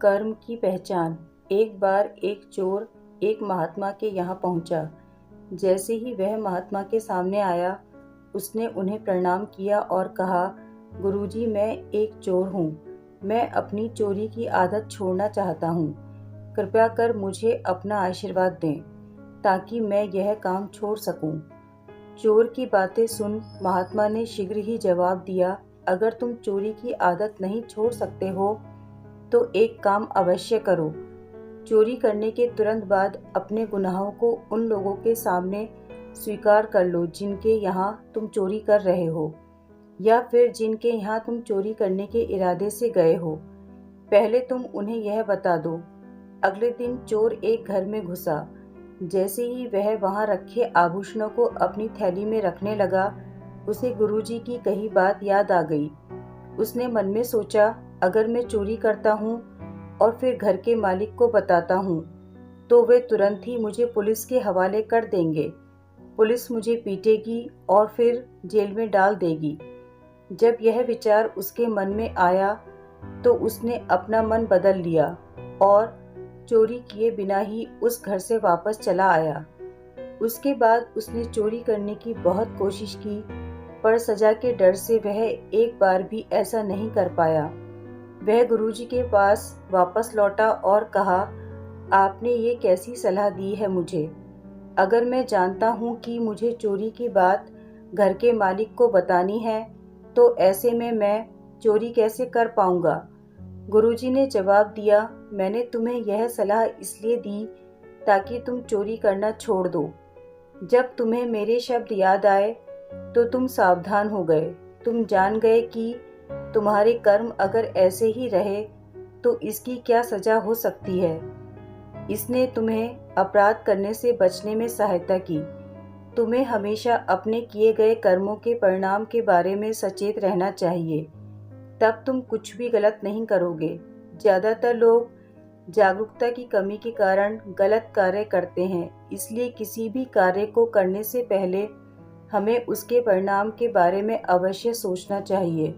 कर्म की पहचान। एक बार एक चोर एक महात्मा के यहाँ पहुँचा। जैसे ही वह महात्मा के सामने आया, उसने उन्हें प्रणाम किया और कहा, गुरुजी, मैं एक चोर हूँ। मैं अपनी चोरी की आदत छोड़ना चाहता हूँ। कृपया कर मुझे अपना आशीर्वाद दें ताकि मैं यह काम छोड़ सकूं। चोर की बातें सुन महात्मा ने शीघ्र ही जवाब दिया, अगर तुम चोरी की आदत नहीं छोड़ सकते हो तो एक काम अवश्य करो। चोरी करने के तुरंत बाद अपने गुनाहों को उन लोगों के सामने स्वीकार कर लो जिनके यहाँ तुम चोरी कर रहे हो, या फिर जिनके यहाँ तुम चोरी करने के इरादे से गए हो। पहले तुम उन्हें यह बता दो। अगले दिन चोर एक घर में घुसा। जैसे ही वह वहां रखे आभूषणों को अपनी थैली में रखने लगा, उसे गुरुजी की कही बात याद आ गई। उसने मन में सोचा, अगर मैं चोरी करता हूँ और फिर घर के मालिक को बताता हूँ तो वे तुरंत ही मुझे पुलिस के हवाले कर देंगे। पुलिस मुझे पीटेगी और फिर जेल में डाल देगी। जब यह विचार उसके मन में आया तो उसने अपना मन बदल लिया और चोरी किए बिना ही उस घर से वापस चला आया। उसके बाद उसने चोरी करने की बहुत कोशिश की, पर सजा के डर से वह एक बार भी ऐसा नहीं कर पाया। वह गुरुजी के पास वापस लौटा और कहा, आपने ये कैसी सलाह दी है मुझे? अगर मैं जानता हूँ कि मुझे चोरी की बात घर के मालिक को बतानी है तो ऐसे में मैं चोरी कैसे कर पाऊंगा? गुरुजी ने जवाब दिया, मैंने तुम्हें यह सलाह इसलिए दी ताकि तुम चोरी करना छोड़ दो। जब तुम्हें मेरे शब्द याद आए तो तुम सावधान हो गए। तुम जान गए कि तुम्हारे कर्म अगर ऐसे ही रहे तो इसकी क्या सजा हो सकती है। इसने तुम्हें अपराध करने से बचने में सहायता की। तुम्हें हमेशा अपने किए गए कर्मों के परिणाम के बारे में सचेत रहना चाहिए, तब तुम कुछ भी गलत नहीं करोगे। ज़्यादातर लोग जागरूकता की कमी के कारण गलत कार्य करते हैं, इसलिए किसी भी कार्य को करने से पहले हमें उसके परिणाम के बारे में अवश्य सोचना चाहिए।